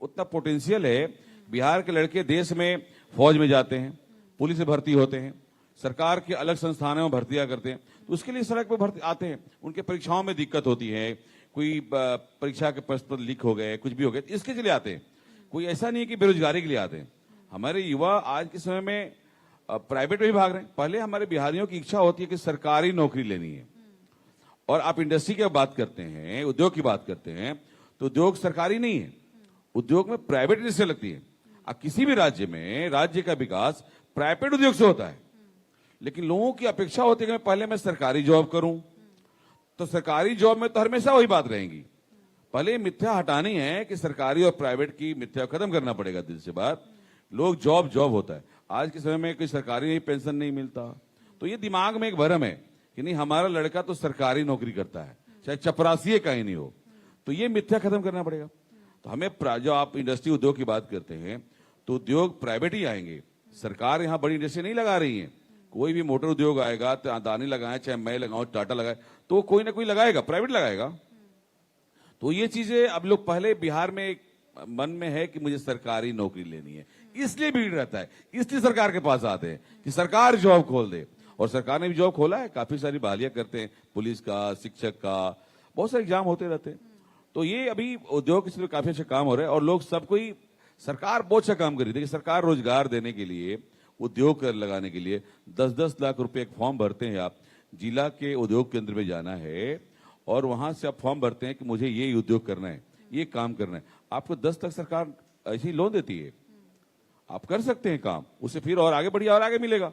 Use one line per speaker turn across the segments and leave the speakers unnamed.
उतना पोटेंशियल है। बिहार के लड़के देश में फौज में जाते हैं, पुलिस में भर्ती होते हैं, सरकार के अलग संस्थानों में भर्तियां करते हैं, तो उसके लिए सड़क पर भर्ती आते हैं। उनके परीक्षाओं में दिक्कत होती है, कोई परीक्षा के प्रश्न पत्र लीक हो गए, कुछ भी हो गए, इसके लिए आते हैं। कोई ऐसा नहीं है कि बेरोजगारी के लिए आते हैं। हमारे युवा आज के समय में प्राइवेट में भी भाग रहे हैं। पहले हमारे बिहारियों की इच्छा होती है कि सरकारी नौकरी लेनी है। और आप इंडस्ट्री की बात करते हैं, उद्योग की बात करते हैं, तो उद्योग सरकारी नहीं है, उद्योग में प्राइवेट इंडस्ट्री लगती है। अब किसी भी राज्य में राज्य का विकास प्राइवेट उद्योग से होता है, लेकिन लोगों की अपेक्षा होती है कि पहले मैं सरकारी जॉब करूं। तो सरकारी जॉब में तो हमेशा वही बात रहेगी। पहले मिथ्या हटानी है कि सरकारी और प्राइवेट की मिथ्या खत्म करना पड़ेगा दिल से बात। लोग जॉब जॉब होता है। आज के समय में कोई सरकारी नहीं, पेंशन नहीं मिलता, तो ये दिमाग में एक भ्रम है कि नहीं हमारा लड़का तो सरकारी नौकरी करता है, चाहे चपरासी का ही नहीं हो। तो ये मिथ्या खत्म करना पड़ेगा। तो हमें जो आप इंडस्ट्री उद्योग की बात करते हैं, तो उद्योग प्राइवेट ही आएंगे। सरकार यहाँ बड़ी इंडस्ट्री नहीं लगा रही है। कोई भी मोटर उद्योग आएगा, तो अदानी लगाए, चाहे मैं लगाऊं, टाटा लगाए, तो कोई ना कोई लगाएगा, प्राइवेट लगाएगा। तो ये चीजें अब लोग पहले बिहार में एक मन में है कि मुझे सरकारी नौकरी लेनी है, इसलिए भीड़ रहता है, इसलिए सरकार के पास आते हैं कि सरकार जॉब खोल दे। और सरकार ने भी जॉब खोला है, काफी सारी बहालियां करते हैं, पुलिस का, शिक्षक का, बहुत सारे एग्जाम होते रहते हैं। तो ये अभी उद्योग के काफी अच्छे काम हो रहे हैं और लोग सब कोई, सरकार बहुत अच्छा काम कर रही है। सरकार रोजगार देने के लिए, उद्योग लगाने के लिए 10-10 लाख रुपए एक फॉर्म भरते हैं। आप जिला के उद्योग केंद्र में जाना है और वहां से आप फॉर्म भरते हैं कि मुझे ये उद्योग करना है, ये काम करना है। आपको 10 लाख सरकार ऐसे ही लोन देती है, आप कर सकते हैं काम, उससे फिर और आगे बढ़िया और आगे मिलेगा।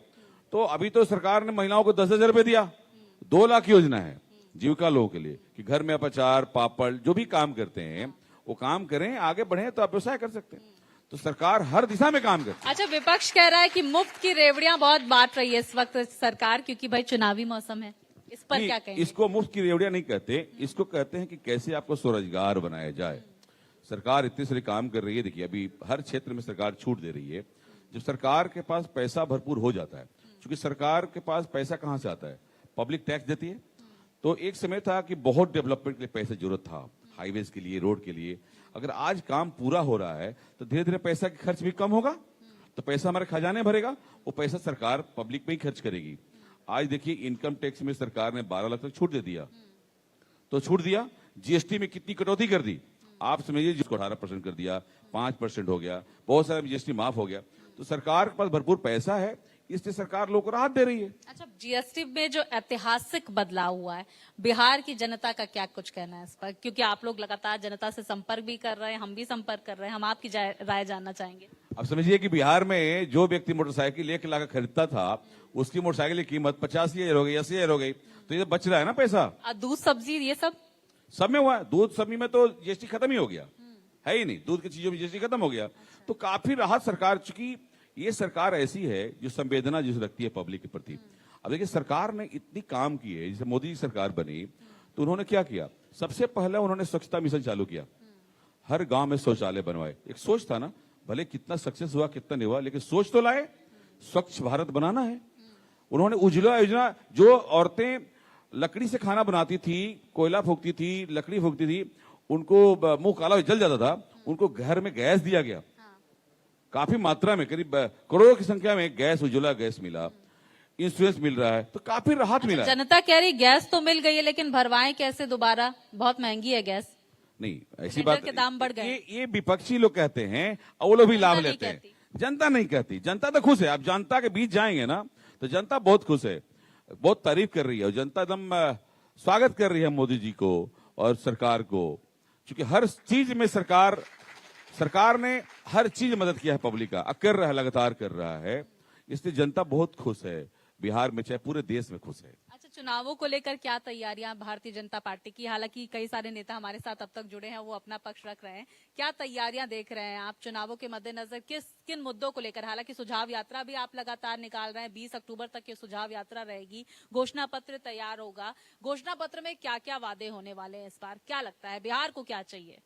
तो अभी तो सरकार ने महिलाओं को 10,000 रुपए दिया, 2 लाख योजना है जीविका लोगों के लिए कि घर में आप अचार, पापड़ जो भी काम करते हैं वो काम करें, आगे बढ़े तो आप व्यवसाय कर सकते हैं। तो सरकार हर दिशा में काम करती है।
अच्छा, विपक्ष कह रहा है कि मुफ्त की रेवड़ियां बहुत बांट रही है इस वक्त सरकार, क्योंकि भाई चुनावी मौसम है। इस पर क्या कहेंगे?
इसको मुफ्त की रेवड़ियां नहीं कहते, इसको कहते हैं कि कैसे आपको स्वरोजगार बनाया जाए। सरकार इतने सारे काम कर रही है। देखिए अभी हर क्षेत्र में सरकार छूट दे रही है। जब सरकार के पास पैसा भरपूर हो जाता है, क्योंकि सरकार के पास पैसा कहां से आता है, पब्लिक टैक्स देती है। तो एक समय था कि बहुत डेवलपमेंट के लिए पैसे जरूरत था, हाईवेज के लिए, रोड के लिए। अगर आज काम पूरा हो रहा है तो धीरे धीरे पैसा का खर्च भी कम होगा, तो पैसा हमारे खजाने भरेगा, वो पैसा सरकार पब्लिक में ही खर्च करेगी। आज देखिए इनकम टैक्स में सरकार ने 12 लाख तक छूट दे दिया। तो छूट दिया, जीएसटी में कितनी कटौती कर दी आप समझिए, जिसको 18% कर दिया, 5% हो गया, बहुत सारा जीएसटी माफ हो गया। तो सरकार के पास भरपूर पैसा है, इसलिए सरकार लोगों को राहत दे रही है।
अच्छा, जीएसटी में जो ऐतिहासिक बदलाव हुआ है, बिहार की जनता का क्या कुछ कहना है इस पर? क्योंकि आप लोग लगातार जनता से संपर्क भी कर रहे हैं, हम भी संपर्क कर रहे हैं, हम आपकी राय जानना चाहेंगे।
अब समझिए कि बिहार में जो व्यक्ति मोटरसाइकिल 1 लाख खरीदता था, उसकी मोटरसाइकिल की कीमत 50,000 हो गई, 80,000 हो गई। तो ये बच रहा है ना पैसा।
दूध, सब्जी, ये सब
में हुआ है। दूध सब्जी में तो जीएसटी खत्म ही हो गया है ही नहीं, दूध की चीजों में जीएसटी खत्म हो गया। तो काफी राहत सरकार, चूंकि ये सरकार ऐसी है जो संवेदना जिसे रखती है पब्लिक के प्रति। अब देखिए सरकार ने इतनी काम की है, जैसे मोदी की सरकार बनी तो उन्होंने क्या किया, सबसे पहले उन्होंने स्वच्छता मिशन चालू किया, हर गांव में शौचालय बनवाए। एक सोच था ना, भले कितना सक्सेस हुआ कितना नहीं हुआ, लेकिन सोच तो लाए, स्वच्छ भारत बनाना है। उन्होंने उज्ज्वला योजना, जो औरतें लकड़ी से खाना बनाती थी, कोयला फूकती थी, लकड़ी फूकती थी, उनको मुंह काला जल जाता था, उनको घर में गैस दिया गया। काफी मात्रा में, करीब करोड़ों की संख्या में गैस, उज्ज्वला गैस मिला, इंश्योरेंस मिल रहा है, तो काफी राहत मिला।
जनता कह रही गैस तो मिल गई है, लेकिन भरवाएं कैसे दोबारा, बहुत महंगी है गैस।
नहीं, ऐसी बात
के दाम बढ़ गए।
ये विपक्षी लोग कहते हैं और वो लोग भी लाभ लेते हैं। जनता नहीं कहती, जनता तो खुश है। आप जनता के बीच जाएंगे ना तो जनता बहुत खुश है, बहुत तारीफ कर रही है, और जनता एकदम स्वागत कर रही है मोदी जी को और सरकार को। क्योंकि हर चीज में सरकार ने हर चीज मदद किया है पब्लिक का, कर रहा है, लगातार कर रहा है, इसलिए जनता बहुत खुश है बिहार में, चाहे पूरे देश में खुश है।
अच्छा, चुनावों को लेकर क्या तैयारियां भारतीय जनता पार्टी की? हालांकि कई सारे नेता हमारे साथ अब तक जुड़े हैं, वो अपना पक्ष रख रहे हैं। क्या तैयारियां देख रहे हैं आप चुनावों के मद्देनजर? किन मुद्दों को लेकर? हालांकि सुझाव यात्रा भी आप लगातार निकाल रहे हैं, 20 अक्टूबर तक ये सुझाव यात्रा रहेगी, घोषणा पत्र तैयार होगा। घोषणा पत्र में क्या क्या वादे होने वाले हैं इस बार? क्या लगता है बिहार को क्या चाहिए?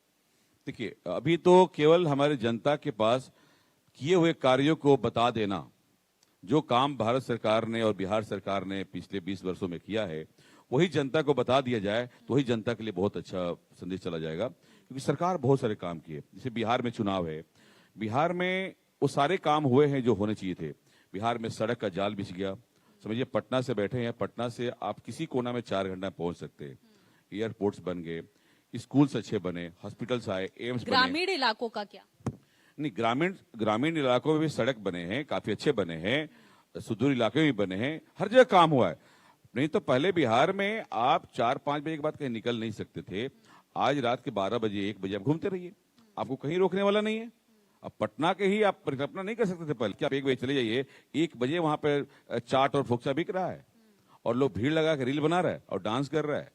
देखिए अभी तो केवल हमारी जनता के पास किए हुए कार्यों को बता देना, जो काम भारत सरकार ने और बिहार सरकार ने पिछले 20 वर्षों में किया है, वही जनता को बता दिया जाए तो वही जनता के लिए बहुत अच्छा संदेश चला जाएगा। क्योंकि सरकार बहुत सारे काम किए। जैसे बिहार में चुनाव है, बिहार में वो सारे काम हुए हैं जो होने चाहिए थे। बिहार में सड़क का जाल बिछ गया। समझिए पटना से बैठे हैं, पटना से आप किसी कोना में 4 घंटा पहुंच सकते हैं। एयरपोर्ट्स बन गए, स्कूल्स अच्छे बने, हॉस्पिटल्स आए, एम्स बने।
ग्रामीण इलाकों का क्या?
नहीं, ग्रामीण इलाकों में भी सड़क बने हैं, काफी अच्छे बने हैं, सुदूर इलाके में भी बने हैं, हर जगह काम हुआ है। नहीं तो पहले बिहार में आप 4-5 बजे के बाद कहीं निकल नहीं सकते थे। आज रात के 12 बजे 1 बजे आप घूमते रहिए, आपको कहीं रोकने वाला नहीं है। अब पटना के ही आप परिकल्पना नहीं कर सकते थे पहले कि आप 1 बजे चले जाइए, 1 बजे वहां पे चाट और फोक्सा बिक रहा है और लोग भीड़ लगा के रील बना रहा है और डांस कर रहा है।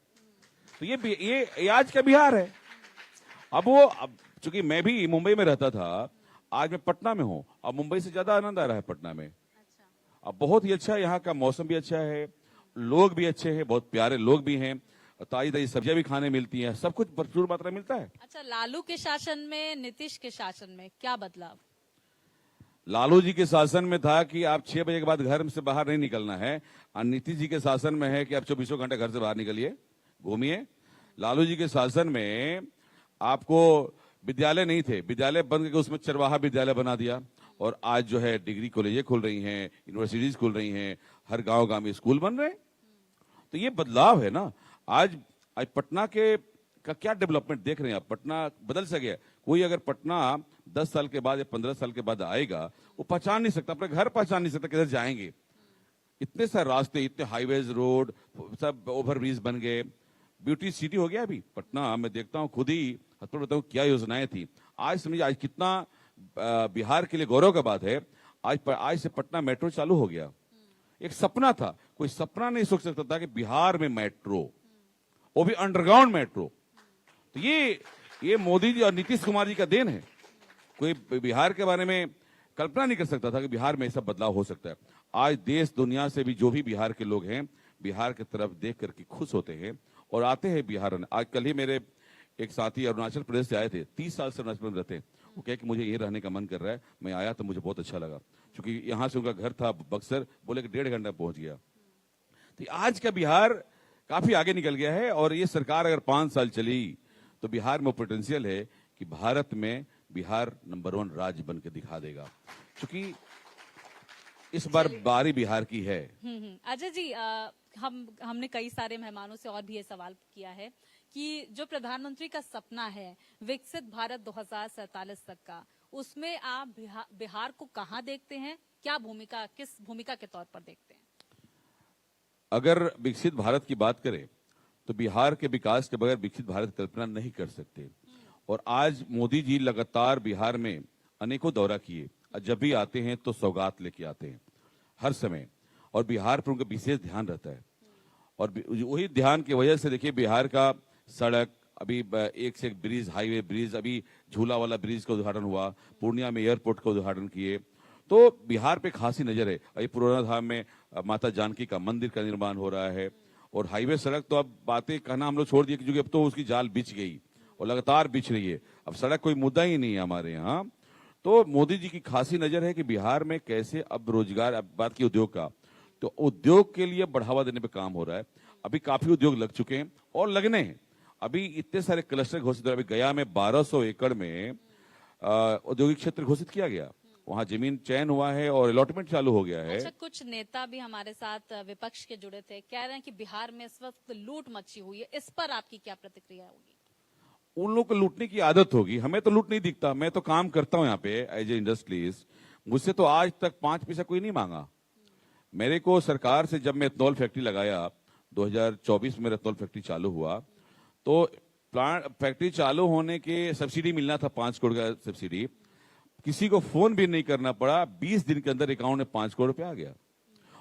तो ये आज का बिहार है। अब चूंकि मैं भी मुंबई में रहता था, आज मैं पटना में हूँ। अब मुंबई से ज्यादा आनंद आ रहा है पटना में। अब बहुत ही अच्छा है, यहाँ का मौसम भी अच्छा है, लोग भी अच्छे हैं, बहुत प्यारे लोग भी हैं, ताजी ताजी सब्जियां भी खाने मिलती हैं, सब कुछ भरपूर मात्रा में मिलता है।
अच्छा, लालू के शासन में, नीतीश के शासन में क्या बदलाव?
लालू जी के शासन में था कि आप 6 बजे के बाद घर से बाहर नहीं निकलना है, और नीतीश जी के शासन में है कि आप 24 घंटे घर से बाहर निकलिए, घूमिए। लालू जी के शासन में आपको विद्यालय नहीं थे, विद्यालय बंद करके उसमें चरवाहा विद्यालय बना दिया, और आज जो है डिग्री कॉलेजें खुल रही हैं, यूनिवर्सिटीज खुल रही हैं, हर गांव गांव में स्कूल बन रहे हैं। तो ये बदलाव है ना। आज पटना का क्या डेवलपमेंट देख रहे हैं आप? पटना बदल सके। कोई अगर पटना 10 साल के बाद या 15 साल के बाद आएगा, वो पहचान नहीं सकता, अपने घर पहचान नहीं सकता, किधर जाएंगे। इतने सारे रास्ते, इतने हाईवेज, रोड, सब ओवरब्रिज बन गए, ब्यूटी सिटी हो गया अभी पटना। मैं देखता हूँ खुद ही, बताऊँ क्या योजनाएं थी। आज समझिए आज कितना बिहार के लिए गौरव का बात है, आज से पटना मेट्रो चालू हो गया। एक सपना था, कोई सपना नहीं सोच सकता था कि बिहार में मेट्रो, वो भी अंडरग्राउंड मेट्रो। तो ये मोदी जी और नीतीश कुमार जी का देन है। कोई बिहार के बारे में कल्पना नहीं कर सकता था कि बिहार में ऐसा बदलाव हो सकता है। आज देश दुनिया से भी जो भी बिहार के लोग हैं, बिहार की तरफ देख करके खुश होते हैं और आते हैं बिहार। आज कल ही मेरे एक साथी अरुणाचल प्रदेश से आए थे, 30 साल से अरुणाचल प्रदेश रहते हैं। वो कहे कि मुझे ये रहने का मन कर रहा है। मैं आया तो मुझे बहुत अच्छा लगा, क्योंकि यहाँ से उनका घर था बक्सर, बोले कि 1.5 घंटा पहुंच गया। तो आज का बिहार काफी आगे निकल गया है, और ये सरकार अगर 5 साल चली तो बिहार में पोटेंशियल है कि भारत में बिहार नंबर 1 राज्य बन के दिखा देगा, क्योंकि इस बार बारी बिहार की है।
अजय जी, हमने कई सारे मेहमानों से और भी ये सवाल किया है कि जो प्रधानमंत्री का सपना है विकसित भारत 2047 तक का, उसमें आप बिहार को कहाँ देखते हैं? क्या भूमिका, किस भूमिका के तौर पर देखते हैं?
अगर विकसित भारत की बात करें तो बिहार के विकास के बगैर विकसित भारत कल्पना नहीं कर सकते। और आज मोदी जी लगातार बिहार में अनेकों दौरा किए, जब भी आते हैं तो सौगात लेके आते हैं हर समय, और बिहार पर उनका विशेष ध्यान रहता है। और वही ध्यान की वजह से देखिए बिहार का सड़क, अभी एक से एक ब्रिज, हाईवे ब्रिज, अभी झूला वाला ब्रिज का उद्घाटन हुआ, पूर्णिया में एयरपोर्ट का उद्घाटन किए। तो बिहार पे खासी नजर है। अभी पुराना धाम में माता जानकी का मंदिर का निर्माण हो रहा है, और हाईवे सड़क तो अब बातें कहना हम लोग छोड़ दिए, क्योंकि अब तो उसकी जाल बिछ गई और लगातार बिछ रही है। अब सड़क कोई मुद्दा ही नहीं है हमारे यहाँ। तो मोदी जी की खासी नजर है कि बिहार में कैसे अब रोजगार, अब बात की उद्योग का, तो उद्योग के लिए बढ़ावा देने पे काम हो रहा है। अभी काफी उद्योग लग चुके हैं और लगने हैं। अभी इतने सारे क्लस्टर घोषित हो रहे हैं। अभी गया में 1200 एकड़ में औद्योगिक क्षेत्र घोषित किया गया, वहां जमीन चयन हुआ है और अलॉटमेंट चालू हो गया है।
अच्छा, कुछ नेता भी हमारे साथ विपक्ष के जुड़े थे, कह रहे हैं कि बिहार में इस वक्त लूट मची हुई है। इस पर आपकी क्या प्रतिक्रिया होगी?
उन लोगों को लूटने की आदत होगी, हमें तो लूट नहीं दिखता। मैं तो काम करता हूं यहाँ पे एज ए इंडस्ट्रियलिस्ट, मुझसे तो आज तक 5 पैसा कोई नहीं मांगा। मेरे को सरकार से, जब मैं एथनॉल फैक्ट्री लगाया 2024 में, एथनॉल फैक्ट्री चालू हुआ, तो प्लांट फैक्ट्री चालू होने के सब्सिडी मिलना था, 5 करोड़ का सब्सिडी। किसी को फोन भी नहीं करना पड़ा, 20 दिन के अंदर अकाउंट में 5 करोड़ रुपया आ गया।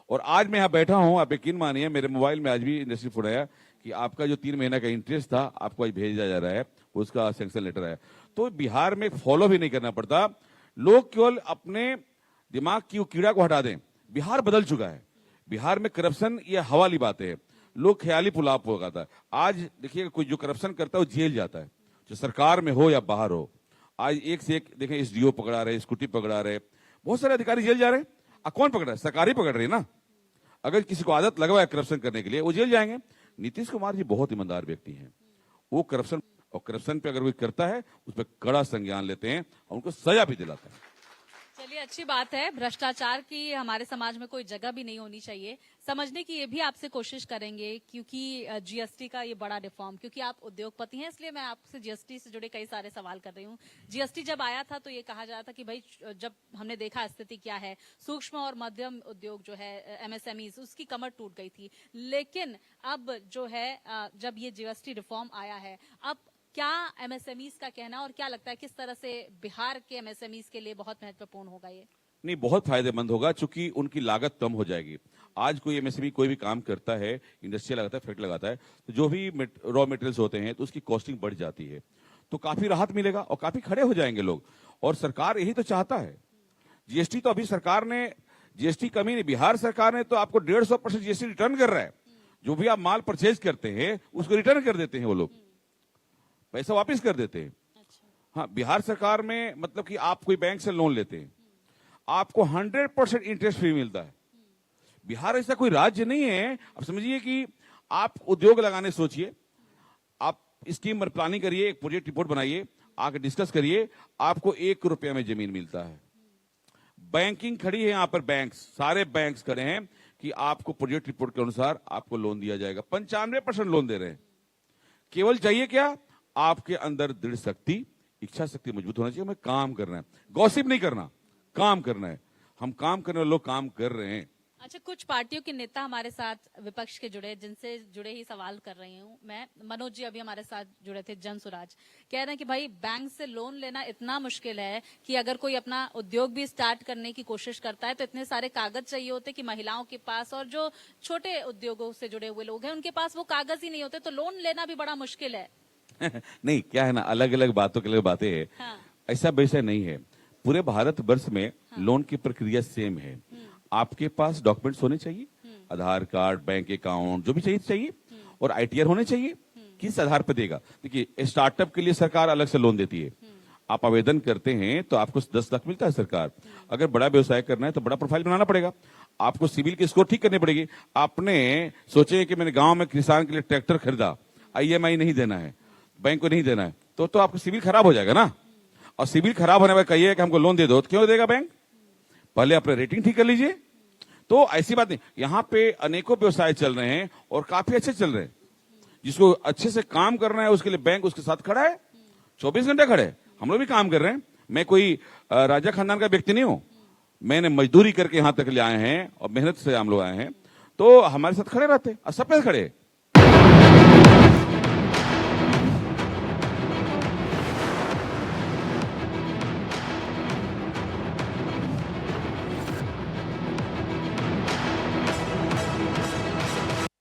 और आज मैं यहाँ बैठा हूँ, आप यकीन मानिए मेरे मोबाइल में आज भी इंडस्ट्री फोन आया कि आपका जो 3 महीना का इंटरेस्ट था आपको आज भेजा जा रहा है, उसका सैंक्शन लेटर है। तो बिहार में फॉलो भी नहीं करना पड़ता, लोग केवल अपने दिमाग की कीड़ा को हटा दें। बिहार बदल चुका है। बिहार में करप्शन ये हवा वाली बातें है, लोग ख्याली पुलाव पकाता है। आज देखिए कोई जो करप्शन करता है वो जेल जाता है, जो सरकार में हो या बाहर हो। आज एक से एक देखें, एसडीओ पकड़ा रहे, स्कूटी पकड़ा रहे, बहुत सारे अधिकारी जेल जा रहे हैं। कौन पकड़ रहा है? सरकार ही पकड़ रही है ना। अगर किसी को आदत लगा है करप्शन करने के लिए, वो जेल जाएंगे। नीतीश कुमार जी बहुत ईमानदार व्यक्ति हैं, वो करप्शन और करप्शन पे अगर कोई करता है उस पर कड़ा संज्ञान लेते हैं और उनको सजा भी दिलाते हैं।
चलिए, अच्छी बात है। भ्रष्टाचार की हमारे समाज में कोई जगह भी नहीं होनी चाहिए। समझने की ये भी आपसे कोशिश करेंगे, क्योंकि जीएसटी का ये बड़ा रिफॉर्म, क्योंकि आप उद्योगपति हैं इसलिए मैं आपसे जीएसटी से जुड़े कई सारे सवाल कर रही हूँ। जीएसटी जब आया था तो ये कहा जा रहा था कि भाई, जब हमने देखा स्थिति क्या है, सूक्ष्म और मध्यम उद्योग जो है एमएसएमई, उसकी कमर टूट गई थी। लेकिन अब जो है जब ये जीएसटी रिफॉर्म आया है, अब क्या एमएसएमईज का कहना, और क्या लगता है किस तरह से बिहार के एमएसएमईज के लिए बहुत महत्वपूर्ण होगा ये?
नहीं, बहुत फायदेमंद होगा, चूंकि उनकी लागत कम हो जाएगी। आज कोई एमएसएमई कोई भी काम करता है, इंडस्ट्रियल लगाता है, फैक्ट्री लगाता है, तो जो भी रॉ मटेरियल्स होते हैं तो उसकी कॉस्टिंग बढ़ जाती है, तो काफी राहत मिलेगा और काफी खड़े हो जाएंगे लोग। और सरकार यही तो चाहता है। जीएसटी तो अभी सरकार ने जीएसटी कमी नहीं, बिहार सरकार ने तो आपको 150% जीएसटी रिटर्न कर रहा है। जो भी आप माल परचेज करते हैं उसको रिटर्न कर देते हैं, वो लोग पैसा वापस कर देते हैं। हाँ, बिहार सरकार में मतलब कि आप कोई बैंक से लोन लेते हैं, आपको 100% इंटरेस्ट फ्री मिलता है। बिहार ऐसा कोई राज्य नहीं है। अब समझिए कि आप उद्योग लगाने सोचिए, आप स्कीम प्लानिंग करिए, एक प्रोजेक्ट रिपोर्ट बनाइए, आके डिस्कस करिए, आपको 1 रुपया में जमीन मिलता है। बैंकिंग खड़ी है यहाँ पर, बैंक्स, सारे बैंक्स खड़े हैं कि आपको प्रोजेक्ट रिपोर्ट के अनुसार आपको लोन दिया जाएगा। 95% लोन दे रहे हैं। केवल चाहिए क्या? आपके अंदर दृढ़ शक्ति, इच्छा शक्ति मजबूत होना चाहिए। हमें काम करना है, गॉसिप नहीं करना, काम करना है। हम काम करने वाले लोग काम कर रहे हैं।
अच्छा, कुछ पार्टियों के नेता हमारे साथ विपक्ष के जुड़े, जिनसे जुड़े ही सवाल कर रही हूँ मैं। मनोज जी अभी हमारे साथ जुड़े थे, जन स्वराज, कह रहे हैं कि भाई, बैंक से लोन लेना इतना मुश्किल है कि अगर कोई अपना उद्योग भी स्टार्ट करने की कोशिश करता है तो इतने सारे कागज चाहिए होते कि महिलाओं के पास और जो छोटे उद्योगों से जुड़े हुए लोग हैं उनके पास वो कागज ही नहीं होते, तो लोन लेना भी बड़ा मुश्किल है।
नहीं, क्या है ना, अलग अलग बातों के लिए बातें हैं।
हाँ।
ऐसा वैसा नहीं है। पूरे भारत वर्ष में लोन की प्रक्रिया सेम है। आपके पास डॉक्यूमेंट्स होने चाहिए, आधार कार्ड, बैंक अकाउंट, जो भी चाहिए और आईटीआर होने चाहिए। किस आधार पर देगा? देखिए, स्टार्टअप के लिए सरकार अलग से लोन देती है। आप आवेदन करते हैं तो आपको 10 लाख मिलता है सरकार। अगर बड़ा व्यवसाय करना है तो बड़ा प्रोफाइल बनाना पड़ेगा, आपको सिविल की स्कोर ठीक करनी पड़ेगी। आपने सोचे कि मैंने गांव में किसान के लिए ट्रैक्टर खरीदा, ईएमआई नहीं देना है, बैंक को नहीं देना है, तो आपको सिविल खराब हो जाएगा ना। और सिविल खराब होने पर कहिए कि हमको लोन दे दो, तो क्यों देगा बैंक? पहले अपने रेटिंग ठीक कर लीजिए। तो ऐसी बात नहीं, यहाँ पे अनेकों व्यवसाय चल रहे हैं और काफी अच्छे चल रहे हैं। जिसको अच्छे से काम करना है उसके लिए बैंक उसके साथ खड़ा है, 24 घंटे खड़े। हम लोग भी काम कर रहे हैं। मैं कोई राजा खानदान का व्यक्ति नहीं हूं, मैंने मजदूरी करके यहाँ तक ले आए हैं और मेहनत से हम लोग आए हैं, तो हमारे साथ खड़े रहते हैं और सब पे खड़े।